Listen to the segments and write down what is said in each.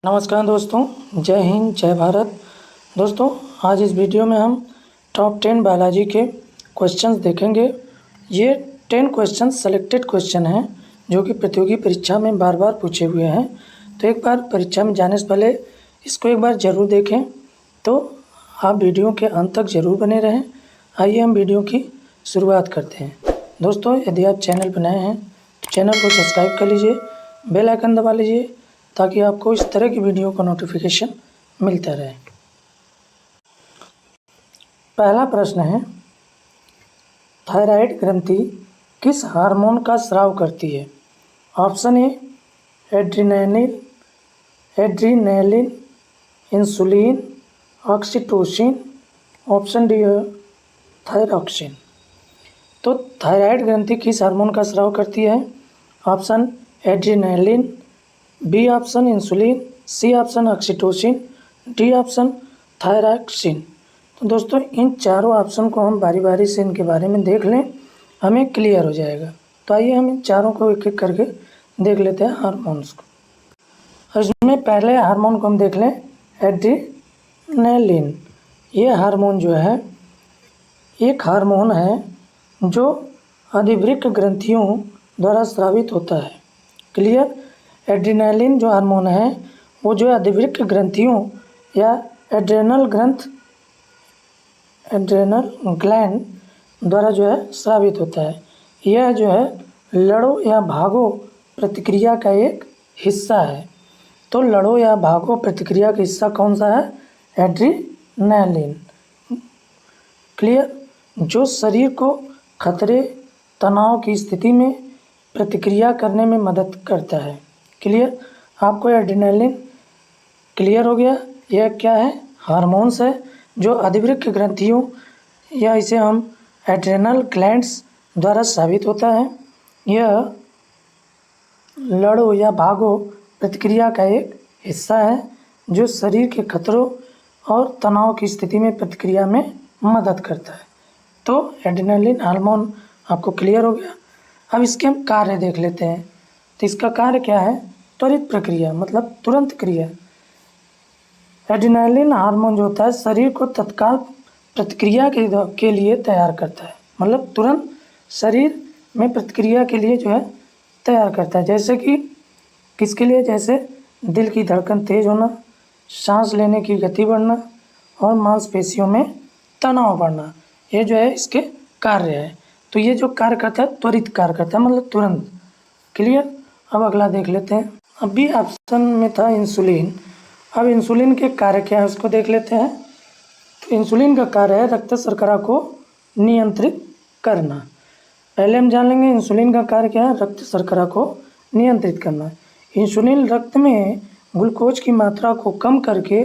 नमस्कार दोस्तों, जय हिंद, जय भारत। दोस्तों, आज इस वीडियो में हम टॉप 10 बायोलॉजी के क्वेश्चंस देखेंगे। ये 10 क्वेश्चन सेलेक्टेड क्वेश्चन हैं जो कि प्रतियोगी परीक्षा में बार बार पूछे हुए हैं। तो एक बार परीक्षा में जाने से पहले इसको एक बार ज़रूर देखें, तो आप वीडियो के अंत तक ज़रूर बने रहें। आइए हम वीडियो की शुरुआत करते हैं। दोस्तों, यदि आप चैनल पर नए हैं तो चैनल को सब्सक्राइब कर लीजिए, बेल आइकन दबा लीजिए ताकि आपको इस तरह की वीडियो का नोटिफिकेशन मिलता रहे। पहला प्रश्न है, थायराइड ग्रंथि किस हार्मोन का स्राव करती है? Option A adrenaline, insulin, oxytocin, option D है थायरॉक्सिन। तो थायराइड ग्रंथि किस हार्मोन का स्राव करती है? Option adrenaline, B option insulin, C option oxytocin, D option thyroxine. तो दोस्तों, इन चारों ऑप्शन को हम बारी बारी से इनके बारे में देख लें, हमें क्लियर हो जाएगा। तो आइए हम इन चारों को एक एक करके देख लेते हैं हार्मोन्स को। इसमें पहले हार्मोन को हम देख लें, एड्रीनलिन। ये हार्मोन जो है एक हार्मोन है जो अधिवृक्क ग्रंथियों द्वारा स्रावित होता है। क्लियर? एड्रीनलिन जो हार्मोन है वो जो अधिवृक्क ग्रंथियों या एड्रेनल ग्लैंड द्वारा जो है स्रावित होता है। यह जो है लड़ो या भागो प्रतिक्रिया का एक हिस्सा है। तो लड़ो या भागो प्रतिक्रिया का हिस्सा कौन सा है? एड्रीनलिन। क्लियर? जो शरीर को खतरे, तनाव की स्थिति में प्रतिक्रिया करने में मदद करता है। क्लियर? आपको एड्रीनलिन क्लियर हो गया? यह क्या है? हार्मोन्स है जो अधिवृक्क ग्रंथियों या इसे हम एड्रेनल ग्लैंड्स द्वारा स्रावित होता है। यह लड़ो या भागो प्रतिक्रिया का एक हिस्सा है जो शरीर के खतरों और तनाव की स्थिति में प्रतिक्रिया में मदद करता है। तो एड्रेनलिन हार्मोन आपको क्लियर हो गया। अब इसके हम कार्य देख लेते हैं। तो इसका कार्य क्या है? त्वरित प्रक्रिया, मतलब तुरंत क्रिया। एड्रेनलिन हार्मोन जो होता है शरीर को तत्काल प्रतिक्रिया के लिए तैयार करता है, मतलब तुरंत शरीर में प्रतिक्रिया के लिए जो है तैयार करता है। जैसे कि किसके लिए? जैसे दिल की धड़कन तेज होना, सांस लेने की गति बढ़ना और मांसपेशियों में तनाव बढ़ना, ये जो है इसके कार्य है। तो ये जो कार्य करता है त्वरित कार्य करता है, मतलब तुरंत। क्लियर? अब अगला देख लेते हैं। अभी ऑप्शन में था इंसुलिन। अब इंसुलिन के कार्य क्या है उसको देख लेते हैं। तो इंसुलिन का कार्य है रक्त शर्करा को नियंत्रित करना। पहले हम जान लेंगे इंसुलिन का कार्य क्या है? रक्त शर्करा को नियंत्रित करना। इंसुलिन रक्त में ग्लूकोज की मात्रा को कम करके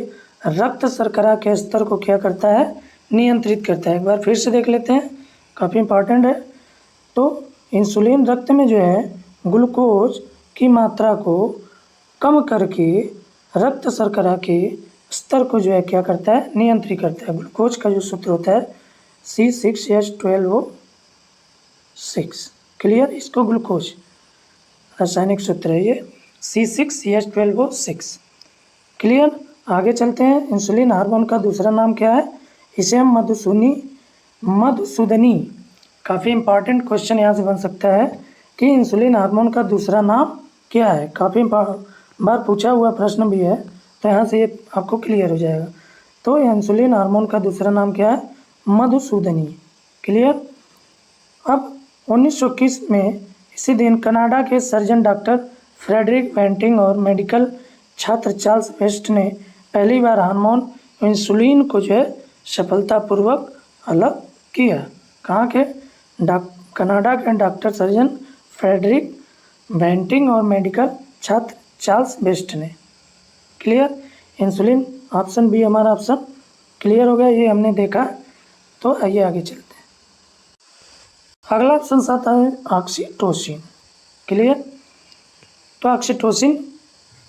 रक्त शर्करा के स्तर को क्या करता है? नियंत्रित करता है। एक बार फिर से देख लेते हैं, काफ़ी इंपॉर्टेंट है। तो इंसुलिन रक्त में जो है ग्लूकोज की मात्रा को कम करके रक्त शर्करा के स्तर को जो है क्या करता है? नियंत्रित करता है। ग्लूकोज का जो सूत्र होता है C6H12O6। क्लियर? इसको ग्लूकोज रासायनिक सूत्र है ये C6H12O6। क्लियर? आगे चलते हैं। इंसुलिन हार्मोन का दूसरा नाम क्या है? इसे हम मधुसूदनी। काफ़ी इंपॉर्टेंट क्वेश्चन यहाँ से बन सकता है कि इंसुलिन हार्मोन का दूसरा नाम क्या है। काफ़ी बार पूछा हुआ प्रश्न भी है, तो यहाँ से ये आपको क्लियर हो जाएगा। तो इंसुलिन हार्मोन का दूसरा नाम क्या है? मधुसूदनी। क्लियर? अब 1921 में इसी दिन कनाडा के सर्जन डॉक्टर फ्रेडरिक बेंटिंग और मेडिकल छात्र चार्ल्स वेस्ट ने पहली बार हार्मोन इंसुलिन को जो है सफलतापूर्वक अलग किया। कहाँ के? कनाडा के डॉक्टर सर्जन फ्रेडरिक बेंटिंग और मेडिकल छात्र चार्ल्स वेस्ट ने। क्लियर? इंसुलिन ऑप्शन बी हमारा ऑप्शन क्लियर हो गया, ये हमने देखा। तो आइए आगे चलते हैं। अगला ऑप्शन आता है ऑक्सीटोसिन। क्लियर? तो ऑक्सीटोसिन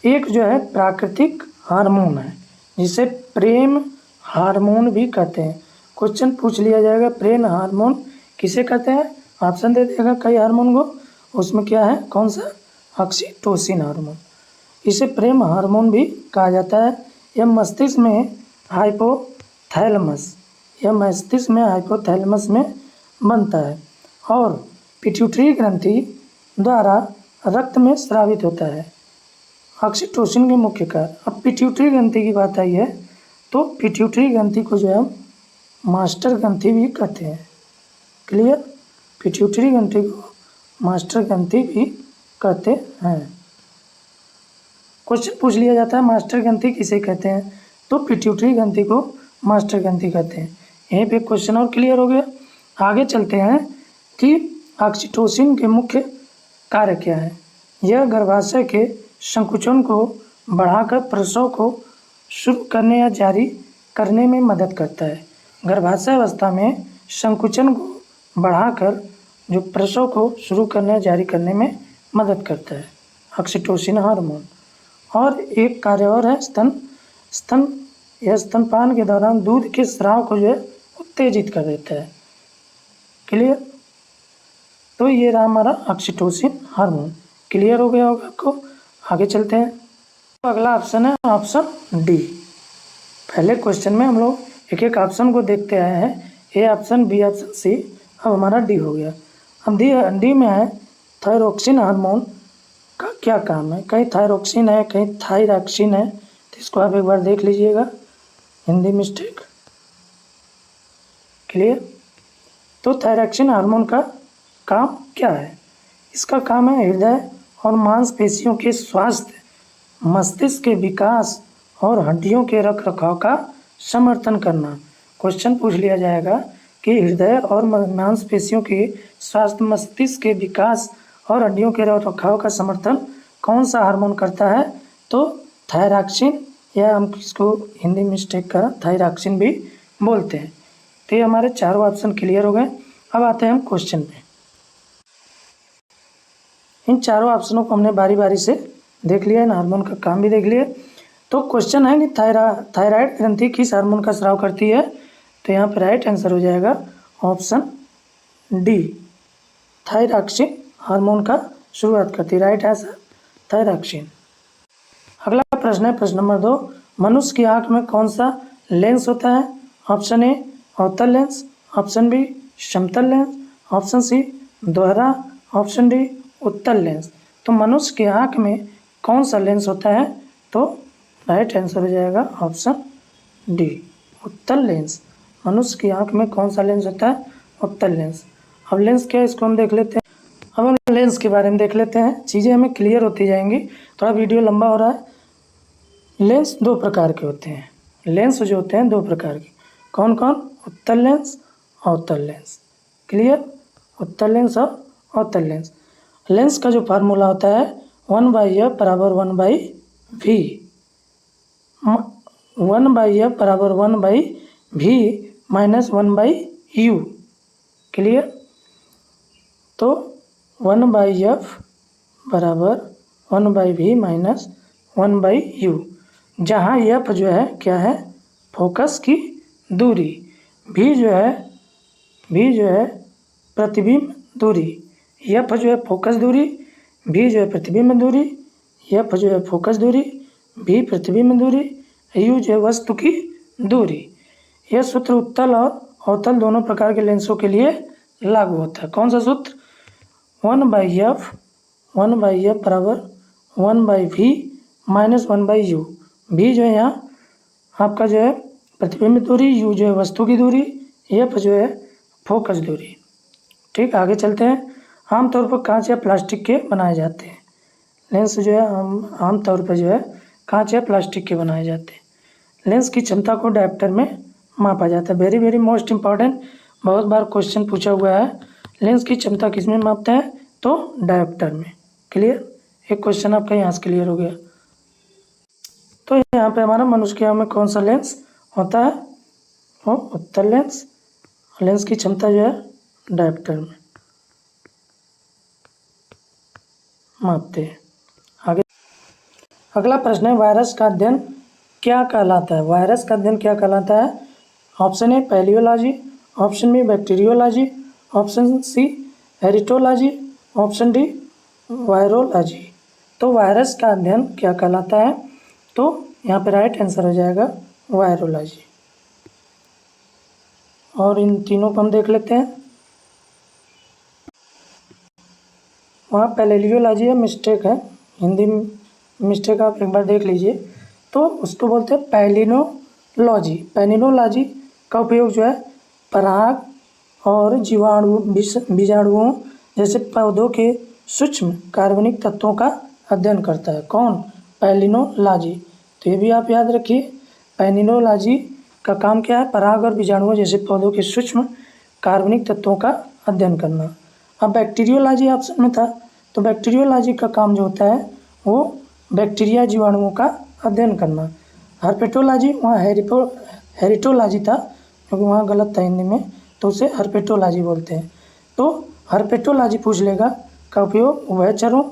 एक जो है प्राकृतिक हार्मोन है जिसे प्रेम हार्मोन भी कहते हैं। क्वेश्चन पूछ लिया जाएगा प्रेम हार्मोन किसे कहते हैं? ऑप्शन दे देगा कई हार्मोन को, उसमें क्या है? कौन सा? Oxytocin hormone. इसे प्रेम हार्मोन भी कहा जाता है। यह मस्तिष्क में हाइपोथैलेमस में बनता है और पिट्यूटरी ग्रंथि द्वारा रक्त में स्रावित होता है। ऑक्सीटोसिन के मुख्य कार्य। अब पिट्यूटरी ग्रंथि की बात आई है तो पिट्यूटरी ग्रंथि को जो है हम मास्टर ग्रंथि भी कहते हैं। क्लियर? पिट्यूटरी ग्रंथि को मास्टर ग्रंथि भी कहते हैं। क्वेश्चन पूछ लिया जाता है मास्टर ग्रंथि किसे कहते हैं, तो पिट्यूटरी ग्रंथि को मास्टर ग्रंथि कहते हैं। यहीं पे क्वेश्चन और क्लियर हो गया। आगे चलते हैं कि ऑक्सीटोसिन के मुख्य कार्य क्या है। यह गर्भाशय के संकुचन को बढ़ाकर प्रसव को शुरू करने या जारी करने में मदद करता है। गर्भाशय अवस्था में संकुचन को बढ़ाकर जो प्रसव को शुरू करने या जारी करने में मदद करता है ऑक्सीटोसिन हार्मोन। और एक कार्य और है स्तनपान के दौरान दूध के स्राव को जो है उत्तेजित कर देता है। क्लियर? तो ये रहा हमारा ऑक्सीटोसिन हार्मोन। क्लियर हो गया होगा आपको। आगे चलते हैं। तो अगला ऑप्शन है ऑप्शन डी। पहले क्वेश्चन में हम लोग एक एक ऑप्शन को देखते आए हैं, ए ऑप्शन, बी ऑप्शन, सी। अब हमारा डी हो गया। अब डी में है थायरोक्सिन हार्मोन का क्या काम है। कहीं थायरोक्सिन है, कहीं थायरॉक्सिन है, तो इसको आप एक बार देख लीजिएगा, हिंदी मिस्टेक। क्लियर? तो थायरॉक्सिन हार्मोन का काम क्या है? इसका काम है हृदय और मांसपेशियों के स्वास्थ्य, मस्तिष्क के विकास और हड्डियों के रखरखाव का समर्थन करना। क्वेश्चन पूछ लिया जाएगा कि हृदय और मांसपेशियों के स्वास्थ्य, मस्तिष्क के विकास और हड्डियों के रखरखाव का समर्थन कौन सा हार्मोन करता है, तो थायरॉक्सिन, या हम इसको हिंदी मिस्टेक का थायरॉक्सिन भी बोलते हैं। तो ये हमारे चारों ऑप्शन क्लियर हो गए। अब आते हैं हम क्वेश्चन पे। इन चारों ऑप्शनों को हमने बारी बारी से देख लिया, इन हार्मोन का काम भी देख लिया। तो क्वेश्चन है कि थायराइड ग्रंथि किस हार्मोन का स्राव करती है, तो यहाँ पर राइट आंसर हो जाएगा ऑप्शन डी, थायरॉक्सिन हार्मोन का शुरुआत करती है। Right answer thyroxine. अगला प्रश्न है प्रश्न नंबर 2। मनुष्य की आंख में कौन सा लेंस होता है। ऑप्शन ए अवतल लेंस, ऑप्शन बी समतल लेंस, ऑप्शन सी दोहरा, ऑप्शन डी उत्तल लेंस। तो मनुष्य की आंख में कौन सा लेंस होता है, तो राइट आंसर हो जाएगा ऑप्शन डी, उत्तल लेंस। मनुष्य की आंख में कौन सा लेंस होता है, उत्तल लेंस। अब लेंस क्या है इसको हम देख लेते हैं। अब हम लेंस के बारे में देख लेते हैं, चीज़ें हमें क्लियर होती जाएंगी। थोड़ा वीडियो लंबा हो रहा है। लेंस दो प्रकार के होते हैं। लेंस जो होते हैं दो प्रकार के, कौन कौन? उत्तल लेंस, अवतल लेंस। क्लियर? उत्तल लेंस और अवतल लेंस। लेंस का जो फार्मूला होता है 1/f बराबर 1/v, 1/f बराबर 1/v माइनस 1/u। क्लियर? तो 1/f बराबर 1/v माइनस 1/u, जहाँ f जो है क्या है, फोकस की दूरी, v जो है प्रतिबिंब दूरी, f जो है फोकस दूरी, v जो है प्रतिबिंब दूरी, f जो है फोकस दूरी, v प्रतिबिंब दूरी, u जो है वस्तु की दूरी। यह सूत्र उत्तल और अवतल दोनों प्रकार के लेंसों के लिए लागू होता है। कौन सा सूत्र? 1/f बराबर 1/v माइनस 1/u। v जो है यहाँ आपका जो है प्रतिबिंब दूरी, u जो है वस्तु की दूरी, f जो है फोकस दूरी। ठीक, आगे चलते हैं। आमतौर पर कांच या प्लास्टिक के बनाए जाते हैं लेंस, जो है आमतौर पर जो है कांच या प्लास्टिक के बनाए जाते हैं। लेंस की क्षमता को डायोप्टर में मापा जाता है। वेरी वेरी मोस्ट इम्पॉर्टेंट, बहुत बार क्वेश्चन पूछा हुआ है। लेंस की क्षमता किस में मापते हैं, तो डायोप्टर में। क्लियर? एक क्वेश्चन आपका यहाँ से क्लियर हो गया। तो यहाँ पे हमारा मनुष्य की आँख में कौन सा लेंस होता है, वो उत्तल लेंस। लेंस की क्षमता जो है डायोप्टर में मापते हैं। आगे अगला प्रश्न है वायरस का अध्ययन क्या कहलाता है। वायरस का अध्ययन क्या कहलाता है? Option A paleology, option B bacteriology, option C हेरिटोलॉजी, ऑप्शन डी वायरोलॉजी। तो वायरस का अध्ययन क्या कहलाता है? तो यहाँ पे राइट आंसर हो जाएगा वायरोलॉजी। और इन तीनों को हम देख लेते हैं। वहाँ पैलेलियोलॉजी है, मिस्टेक है, हिंदी में मिस्टेक आप एक बार देख लीजिए। तो उसको बोलते हैं पैलिनोलॉजी। पैलिनोलॉजी का उपयोग जो है पराग और बीजाणुओं जैसे पौधों के सूक्ष्म कार्बनिक तत्वों का अध्ययन करता है। कौन? पैलिनोलॉजी। तो ये भी आप याद रखिए, पैलिनोलॉजी का काम क्या है? पराग और बीजाणुओं जैसे पौधों के सूक्ष्म कार्बनिक तत्वों का अध्ययन करना। अब बैक्टीरियोलॉजी ऑप्शन में था, तो बैक्टीरियोलॉजी का काम जो होता है वो बैक्टीरिया जीवाणुओं का अध्ययन करना। हर्पेटोलॉजी वहाँ हेरिटोलॉजी था, क्योंकि वहाँ गलत था हिंदी में, तो उसे हर्पेटोलॉजी बोलते हैं। तो हर्पेटोलॉजी पूछ लेगा का उपयोग उभयचरों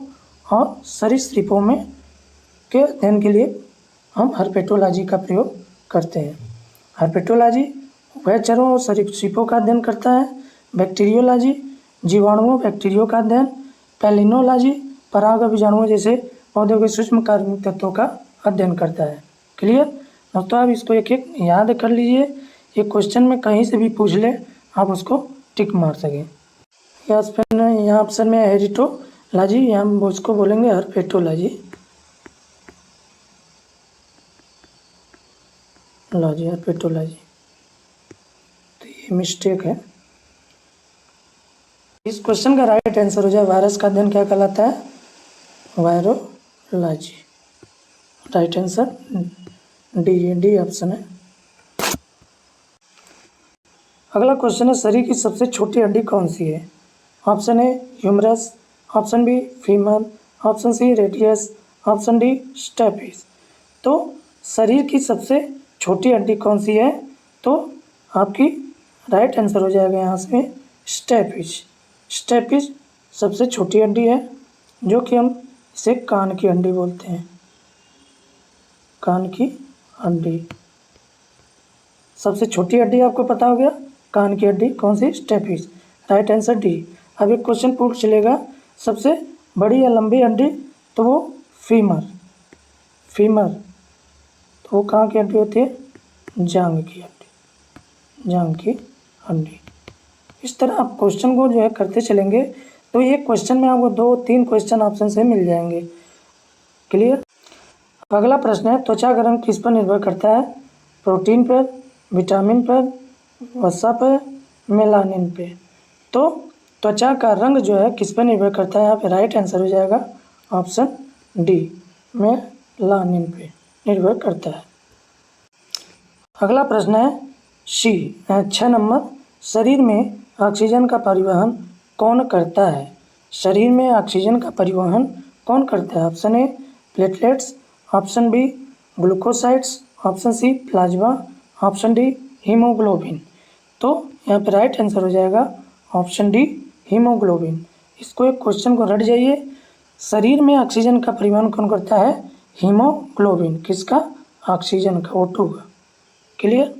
और सरीसृपों में के अध्ययन के लिए हम हर्पेटोलॉजी का प्रयोग करते हैं। हर्पेटोलॉजी उभयचरों और सरीसृपों का अध्ययन करता है। बैक्टीरियोलॉजी जीवाणुओं बैक्टीरियो का अध्ययन। पैलिनोलॉजी पराग और बीजाणुओं जैसे पौधों के सूक्ष्म कार्बनिक तत्वों का अध्ययन करता है। क्लियर दोस्तों? आप इसको एक एक याद कर लीजिए, ये क्वेश्चन में कहीं से भी पूछ ले आप उसको टिक मार सकें। यहाँ ऑप्शन में हेरिटोलॉजी, यहाँ हम उसको बोलेंगे हर्पेटोलॉजी। हर्पेटोलॉजी, तो ये मिस्टेक है। इस क्वेश्चन का राइट आंसर हो जाए वायरस का अध्ययन क्या कहलाता है? Virology. Right answer D option है। अगला क्वेश्चन है शरीर की सबसे छोटी हड्डी कौन सी है? Option A humerus, option B femur, option C radius, option D stapes. तो शरीर की सबसे छोटी हड्डी कौन सी है? तो आपकी राइट आंसर हो जाएगा यहाँ से स्टेपिस। स्टेपिस सबसे छोटी हड्डी है, जो कि हम इसे कान की हड्डी बोलते हैं। कान की हड्डी सबसे छोटी हड्डी आपको पता हो गया, कान की हड्डी कौन सी? स्टेपिस। Right answer D. अब एक क्वेश्चन पूछ चलेगा सबसे बड़ी या लंबी हड्डी, तो वो फीमर। फीमर तो वो कहाँ की हड्डी होती है? जांघ की हड्डी। जांघ की हड्डी। इस तरह आप क्वेश्चन को जो है करते चलेंगे तो एक क्वेश्चन में आपको 2-3 क्वेश्चन ऑप्शन से मिल जाएंगे। क्लियर? अगला प्रश्न है त्वचा का रंग किस पर निर्भर करता है? प्रोटीन पर, विटामिन पर, वसा पर, मेलानिन पे। तो त्वचा का रंग जो है किस पर निर्भर करता है? यहाँ पे राइट आंसर हो जाएगा ऑप्शन डी, मेलानिन पे निर्भर करता है। अगला प्रश्न है 6 नंबर, शरीर में ऑक्सीजन का परिवहन कौन करता है? शरीर में ऑक्सीजन का परिवहन कौन करता है? Option A platelets, option B glucosides, option C plasma, option D haemoglobin. तो यहाँ पे राइट आंसर हो जाएगा ऑप्शन डी हीमोग्लोबिन। इसको एक क्वेश्चन को रट जाइए, शरीर में ऑक्सीजन का परिवहन कौन करता है? हीमोग्लोबिन। किसका? ऑक्सीजन का, O2 का। क्लियर?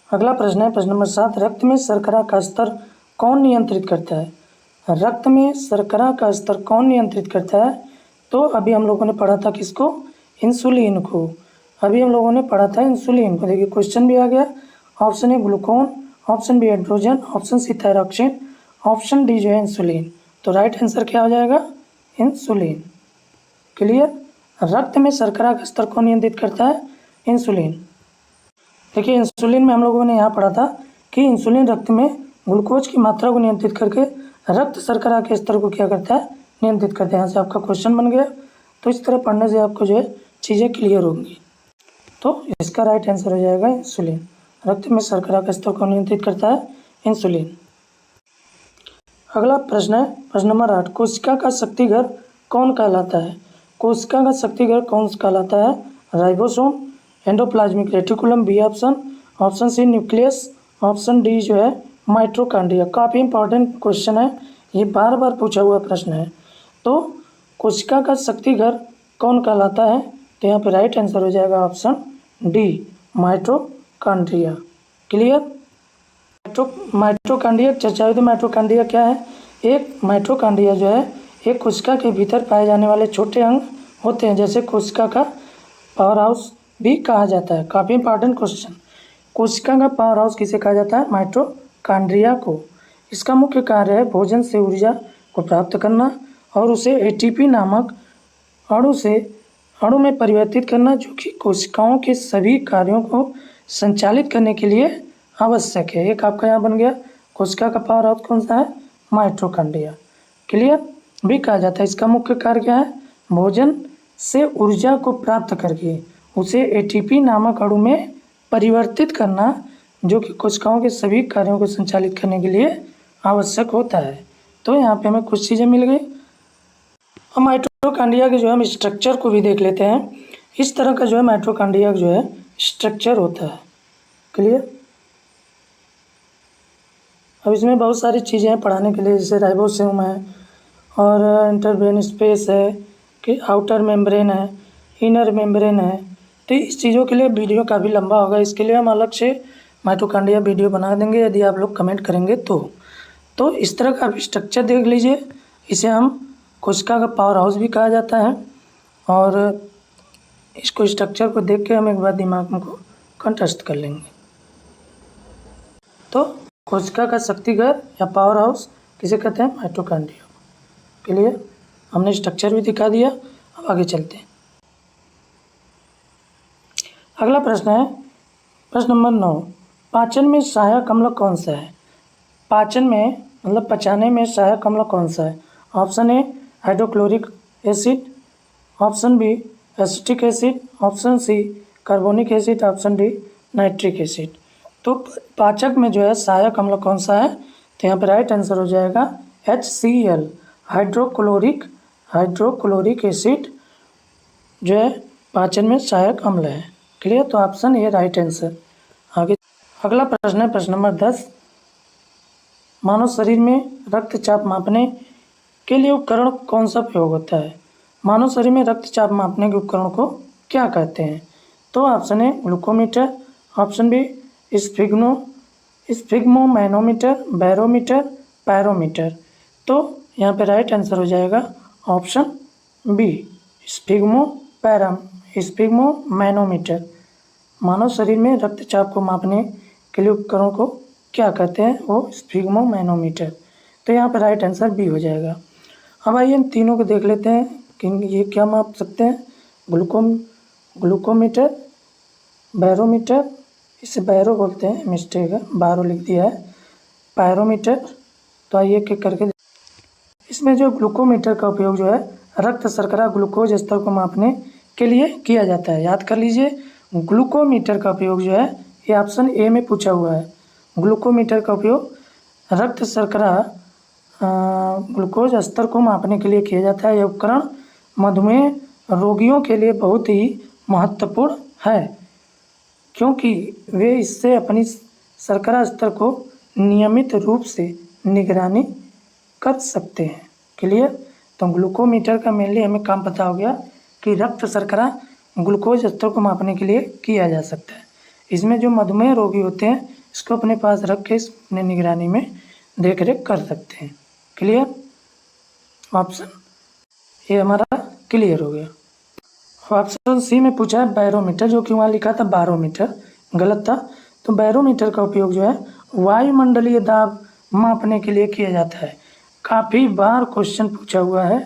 अगला प्रश्न है प्रश्न नंबर 7, रक्त में शर्करा का स्तर कौन नियंत्रित करता है? रक्त में शर्करा का स्तर कौन नियंत्रित करता है? तो अभी हम लोगों ने पढ़ा था किसको? इंसुलिन को। अभी हम लोगों ने पढ़ा था इंसुलिन को। देखिए क्वेश्चन भी आ गया, option A glucon, option B androgen, option C thyroxine, option D जो है इंसुलिन। तो राइट आंसर क्या हो जाएगा? इंसुलिन। क्लियर? रक्त में शर्करा का स्तर कौन नियंत्रित करता है? इंसुलिन। देखिए इंसुलिन में हम लोगों ने यहाँ पढ़ा था कि इंसुलिन रक्त में ग्लूकोज की मात्रा को नियंत्रित करके रक्त शर्करा के स्तर को क्या करता है? नियंत्रित करता है। यहाँ से आपका क्वेश्चन बन गया। तो इस तरह पढ़ने से आपको जो है चीज़ें क्लियर होंगी। तो इसका राइट आंसर हो जाएगा इंसुलिन। रक्त में शर्करा का स्तर को नियंत्रित करता है इंसुलिन। अगला प्रश्न है प्रश्न नंबर 8, कोशिका का शक्ति घर कौन कहलाता है? कोशिका का शक्ति घर कौन कहलाता है? Ribosome, endoplasmic reticulum B option, option C nucleus, option D जो है माइटोकॉन्ड्रिया। काफ़ी इंपॉर्टेंट क्वेश्चन है, ये बार बार पूछा हुआ प्रश्न है। तो कोशिका का शक्ति घर कौन कहलाता है? तो यहाँ पे राइट आंसर हो जाएगा option D, mitochondria. Clear? Mitochondria चर्चा हुई थी। माइटोकॉन्ड्रिया क्या है? एक माइटोकॉन्ड्रिया जो है एक कोशिका के भीतर पाए जाने वाले छोटे अंग होते हैं, जैसे कोशिका का पावर हाउस भी कहा जाता है। काफ़ी इंपॉर्टेंट क्वेश्चन। कोशिका का पावर हाउस किसे कहा जाता है? माइटोकॉन्ड्रिया को। इसका मुख्य कार्य है भोजन से ऊर्जा को प्राप्त करना और उसे एटीपी नामक अणु में परिवर्तित करना, जो कि कोशिकाओं के सभी कार्यों को संचालित करने के लिए आवश्यक है। एक आपका यहाँ बन गया। कोशिका का पावर हाउस कौन सा है? माइटोकॉन्ड्रिया। क्लियर? भी कहा जाता है। इसका मुख्य कार्य क्या है? भोजन से ऊर्जा को प्राप्त करके उसे एटीपी नामक अणु में परिवर्तित करना, जो कि कोशिकाओं के सभी कार्यों को संचालित करने के लिए आवश्यक होता है। तो यहाँ पे हमें कुछ चीज़ें मिल गई। हम माइटोकॉन्ड्रिया के जो है हम स्ट्रक्चर को भी देख लेते हैं। इस तरह का जो है माइटोकॉन्ड्रिया जो है स्ट्रक्चर होता है। क्लियर? अब इसमें बहुत सारी चीज़ें हैं पढ़ाने के लिए, जैसे राइबोसोम है और इंटरब्रेन स्पेस है, कि आउटर मेम्ब्रेन है, इनर मेम्ब्रेन है। तो इस चीज़ों के लिए वीडियो काफ़ी लंबा होगा, इसके लिए हम अलग से माइटोकॉन्ड्रिया वीडियो बना देंगे यदि आप लोग कमेंट करेंगे तो इस तरह का स्ट्रक्चर देख लीजिए। इसे हम कोशिका का पावर हाउस भी कहा जाता है और इसको स्ट्रक्चर को देख के हम एक बार दिमाग में को कंठस्थ कर लेंगे। तो कोशिका का शक्तिघर या पावर हाउस किसे कहते हैं? माइटोकॉन्ड्रिया। क्लियर? हमने स्ट्रक्चर भी दिखा दिया। अब आगे चलते हैं। अगला प्रश्न है प्रश्न नंबर 9। पाचन में सहायक अम्ल कौन सा है? पाचन में मतलब पचाने में सहायक अम्ल कौन सा है? Option A hydrochloric acid, option B acetic acid, option C carbonic acid, option D nitric acid. तो पाचक में जो है सहायक अम्ल कौन सा है? तो यहाँ पर राइट आंसर हो जाएगा HCl, हाइड्रोक्लोरिक एसिड जो है पाचन में सहायक अम्ल है। क्लियर? तो ऑप्शन ए राइट आंसर। आगे अगला प्रश्न है प्रश्न नंबर 10। मानव शरीर में रक्तचाप मापने के लिए उपकरण कौन सा प्रयोग होता है? मानव शरीर में रक्तचाप मापने के उपकरण को क्या कहते हैं? तो option A glucometer, option B sphygmomanometer, barometer, pyrometer. तो यहाँ पे राइट आंसर हो जाएगा ऑप्शन बी स्फिग्मोमैनोमीटर। मानव शरीर में रक्तचाप को मापने के लिए उपकरण को क्या कहते हैं? वो स्फिग्मोमैनोमीटर। तो यहाँ पर राइट आंसर बी हो जाएगा। अब आइए इन तीनों को देख लेते हैं कि ये क्या माप सकते हैं। ग्लूकोमीटर, बैरोमीटर, इसे बैरो बोलते हैं, मिस्टेक है, बारो लिख दिया है, पायरोमीटर। तो आइए एक एक करके। इसमें जो ग्लूकोमीटर का उपयोग जो है रक्त शर्करा ग्लूकोज स्तर को मापने के लिए किया जाता है। याद कर लीजिए, ग्लूकोमीटर का उपयोग जो है ये ऑप्शन ए में पूछा हुआ है। ग्लूकोमीटर का उपयोग रक्त शर्करा ग्लूकोज स्तर को मापने के लिए किया जाता है। यह उपकरण मधुमेह रोगियों के लिए बहुत ही महत्वपूर्ण है, क्योंकि वे इससे अपनी शर्करा स्तर को नियमित रूप से निगरानी कर सकते हैं। क्लियर? तो ग्लूकोमीटर का मेनली हमें काम पता हो गया कि रक्त शर्करा ग्लूकोज स्तर को मापने के लिए किया जा सकता है। इसमें जो मधुमेह रोगी होते हैं इसको अपने पास रख के अपने निगरानी में देख रेख कर सकते हैं। क्लियर? ऑप्शन ये हमारा क्लियर हो गया। ऑप्शन सी में पूछा है बैरोमीटर, जो कि वहाँ लिखा था बारोमीटर, गलत था। तो बैरोमीटर का उपयोग जो है वायुमंडलीय दाब मापने के लिए किया जाता है। काफ़ी बार क्वेश्चन पूछा हुआ है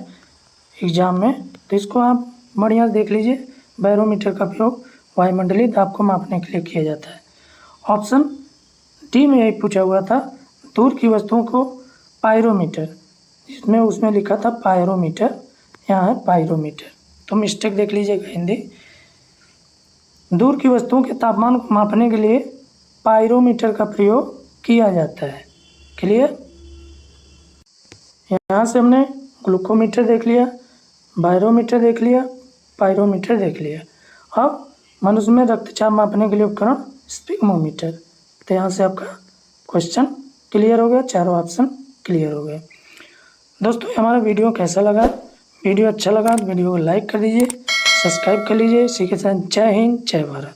एग्जाम में, तो इसको आप बढ़िया देख लीजिए। बैरोमीटर का उपयोग वायुमंडलीय दाब को मापने के लिए किया जाता है। ऑप्शन डी में यही पूछा हुआ था, दूर की वस्तुओं को पायरोमीटर, जिसमें उसमें लिखा था पायरोमीटर, यहाँ है पायरोमीटर। तो मिस्टेक देख लीजिएगा हिंदी। दूर की वस्तुओं के तापमान को मापने के लिए पायरोमीटर का प्रयोग किया जाता है। क्लियर? यहाँ से हमने ग्लूकोमीटर देख लिया, बैरोमीटर देख लिया, पायरोमीटर देख लिया। अब मनुष्य में रक्तचाप मापने के लिए उपकरण स्फिग्मोमीटर। तो यहाँ से आपका क्वेश्चन क्लियर हो गया, चारों ऑप्शन क्लियर हो गए। दोस्तों हमारा वीडियो कैसा लगा? वीडियो अच्छा लगा तो वीडियो को लाइक कर दीजिए, सब्सक्राइब कर लीजिए। इसी के साथ जय हिंद, जय भारत।